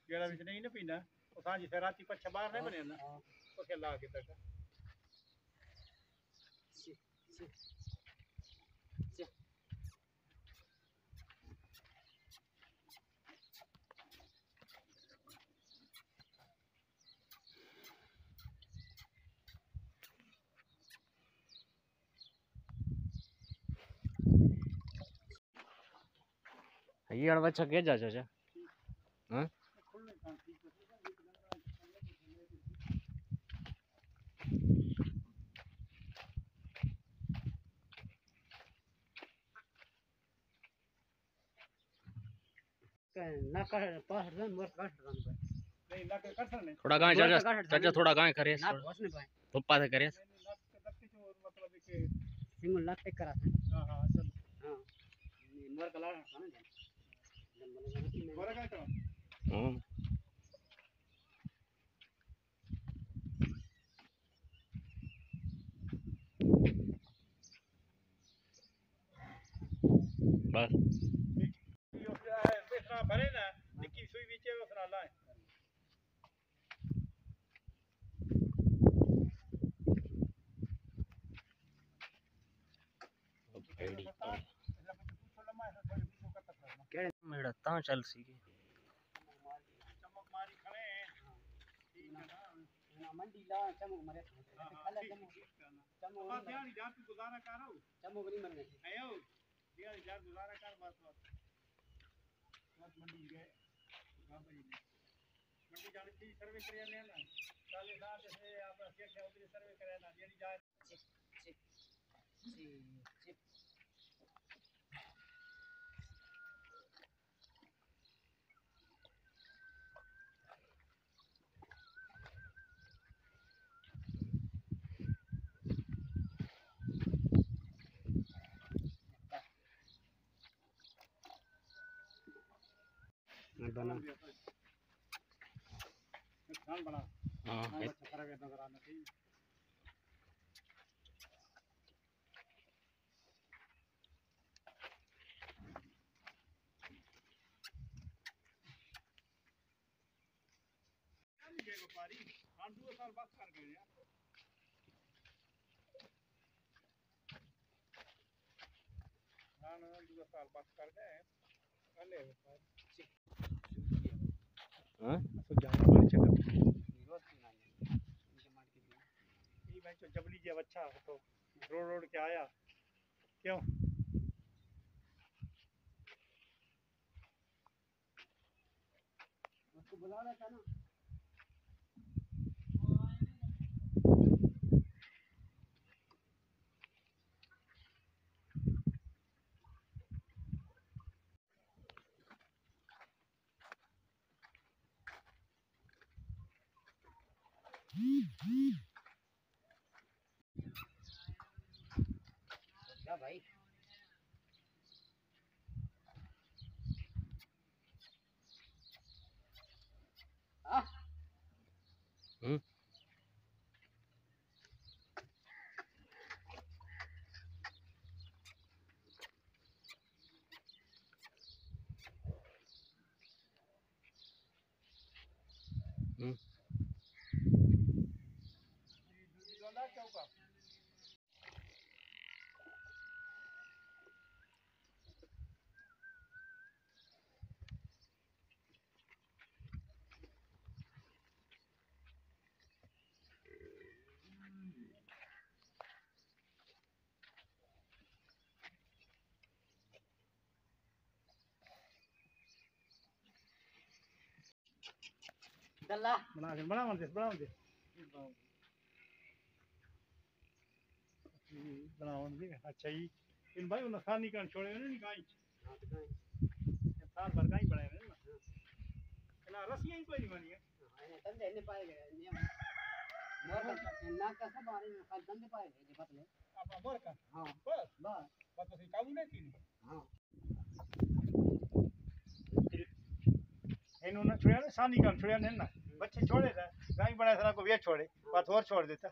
जेड़ा विच नहीं ना पीना ओ सांजी से राती पछ बाहर नहीं बने ना ओ के ला के तक ये अड़वा छके जा चाचा हां ना कर पास रन मोर काट रन नहीं ला के कर सकने थोड़ा गाय चाचा थोड़ा गाय करे ना बस नहीं पाए पप्पा से करे मतलब कि सिंगल लाख टेक करा हां हां चल हां मोर कला ना मोर का करो हां बस यो पैसा भरे ना निकी सुई बीचे उसरा लाए मेरा ता चल सी चमक मारी खड़े ठीक है ना मंडी ला चमक मरे खला चमक बात यार जा तू गुजारा करो चमक नहीं मर गई आयो यार जा गुजारा कर बात मंडी गए मंडी जाने की सर्वे करे ने ना साले साल जैसे आप सेठ उधर सर्वे करे ना जेडी जा बना खान बना हां अच्छा फर्क है नजर आना चाहिए व्यापारी हाँ 2 साल बस कर गए यार हाँ 2 साल बस कर गए अले हां तो जाना पानी चक्कर रोज की ना इनके मार के ये भाई तो जबली जी अच्छा तो रोड के आया क्यों उसको बुलाना था ना क्या भाई दल्ला बना दे अच्छा ही इन भाई उन खानी का छोड़े नहीं काई साल भर काई बनाए ना ना रसिया ही कोई नहीं बनी है धंधे ने पाए गए मोर ना का सब बारे में खाली धंधे पाए गए बतले आप मोर का हां बस बस तो काबू नहीं थी हां इन्होंने छोड़ा ना सानी का छोड़ा नहीं ना बच्चे छोड़े था गाय बड़ा सारा को वे छोड़े बात और छोड़ देता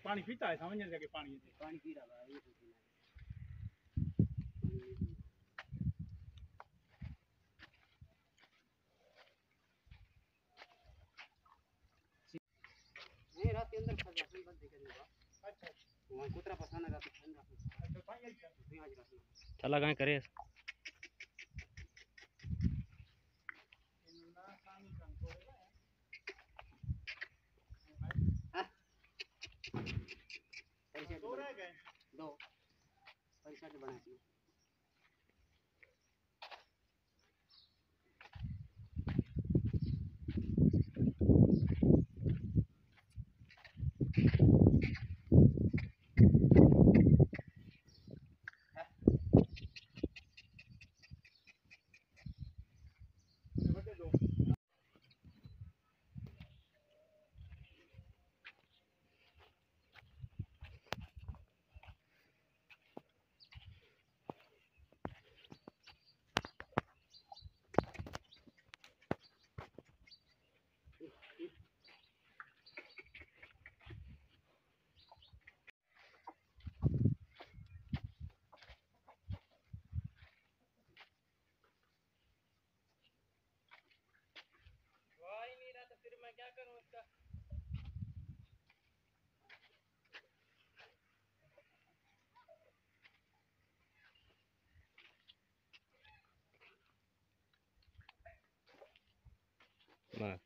पानी पीता है समझने लगे पानी पानी पी रहा है ये तो पीना नहीं रात के अंदर फंस राशन बंद कर दूंगा अच्छा वहां कुतरा फसाना रात के अंदर अच्छा भाई अच्छा नहीं आज राशन चला कहीं करे इन्ना पानी कंट्रोल है परिषद दो रह गए दो परिषद बनाए इसमें बड़े दो भाई नहीं रहा तो फिर मैं क्या करूं इसका बस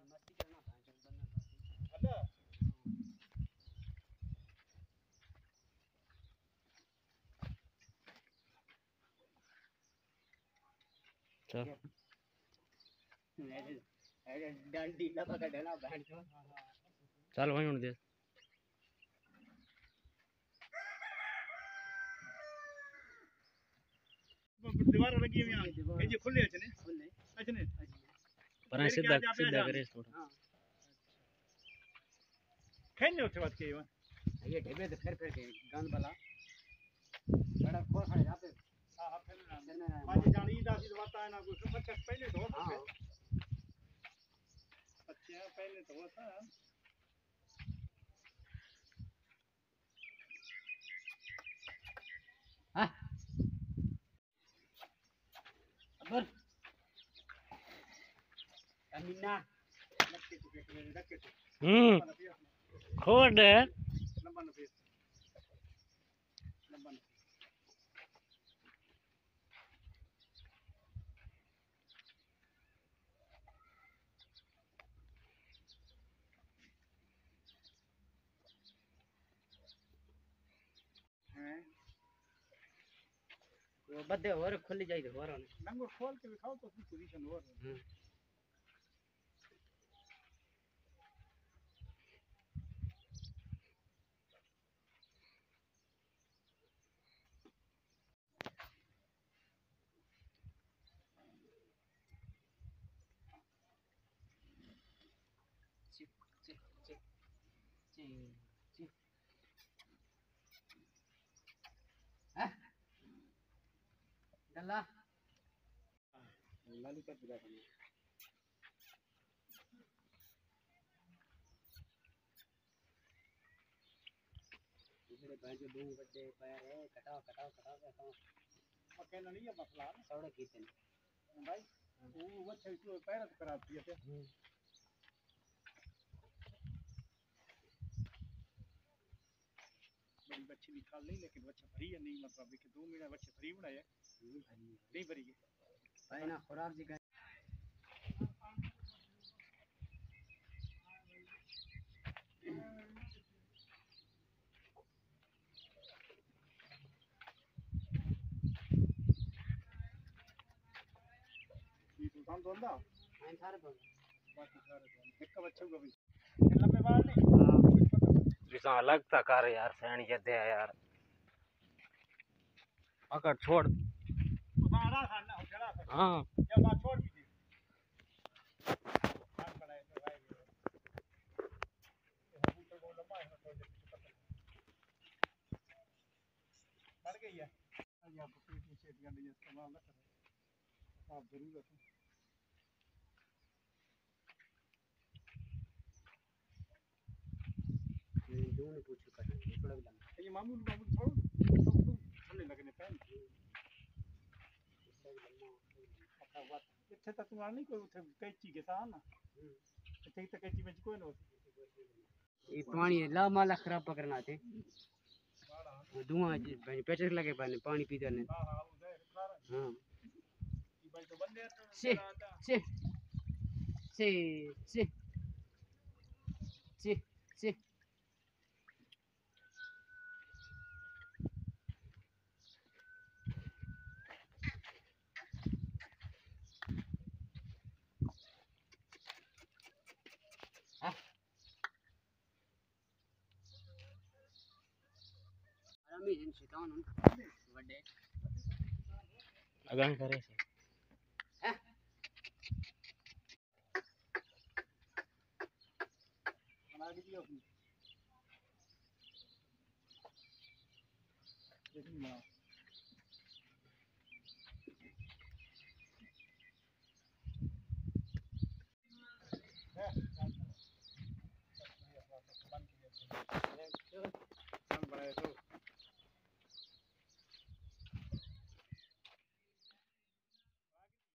मस्ती करना था जब बनना था हेलो चल ऐसे डंडी लगा कर देना बैंड को चल वहीं उड़ दे दीवार लगी हुई है ये जो खुले है ने बोले अच्छा ने पर सीधा सीधा करे थोड़ा हां खेलने उठे बात के ये ढेबे तो फिर के गंद वाला बड़ा खोल खड़े जाते हां हां फिर करने आज जानी दासी दवाता है ना कुछ बच्चा पहले तो होता हां बच्चे पहले तो होता हां अबर अमीना लक्के तो रखे तो खोड लंबा न फेस लंबा न हैं वो बदे और खुली जाई हो रहा नंबर खोल के दिखाओ तो उसकी पोजीशन और चिक चिक चिक चिक चिक डला लाली का पूरा करना इसलिए भाई जो दो बच्चे पैर है कटाओ कटाओ कटाओ कटाओ पक्के नहीं है मसला सौड़े कीते भाई वो बच्चा इसको पैर तो खराब किया थे बड़ी बच्ची निकाल ली लेकिन बच्चा भरी है नहीं मतलब कि 2 महीना बच्चे भरी बनाए नहीं भरी है भाई ना खुराक जी का ये तो काम तो अंदा मैं सारे बोल बाकी सारे एक का बच्चा को भी लंबे बाल नहीं जिसा अलग था कर यार सैनी कहते हैं यार पकड़ छोड़ सारा खाना हो चला हाँ जब बात छोड़ भी खान बनाए तो भाई हम तो वो लंबा है तो बढ़ गई है या तो पेट में सेट करने इस्तेमाल ना करें आप जरूरत है मामू ने पूछ कर थोड़ा भी लंबा ये मामूल छोड़ो थल्ले लगने पैन अच्छा बात इत्थे तक तुम्हारा नहीं कोई उठे कैची के साथ ना इत्थे तक कैची में कोई ना ये पानी ला माला खराब पकड़ना थे धुआं पेचक लगे पानी पीते ने हां हां उधर खारा हां ये भाई तो बंदे से से से से से से आरामी इन शैतान उन बड़े अगन करे से बना दीजिए अपनी देखिए ना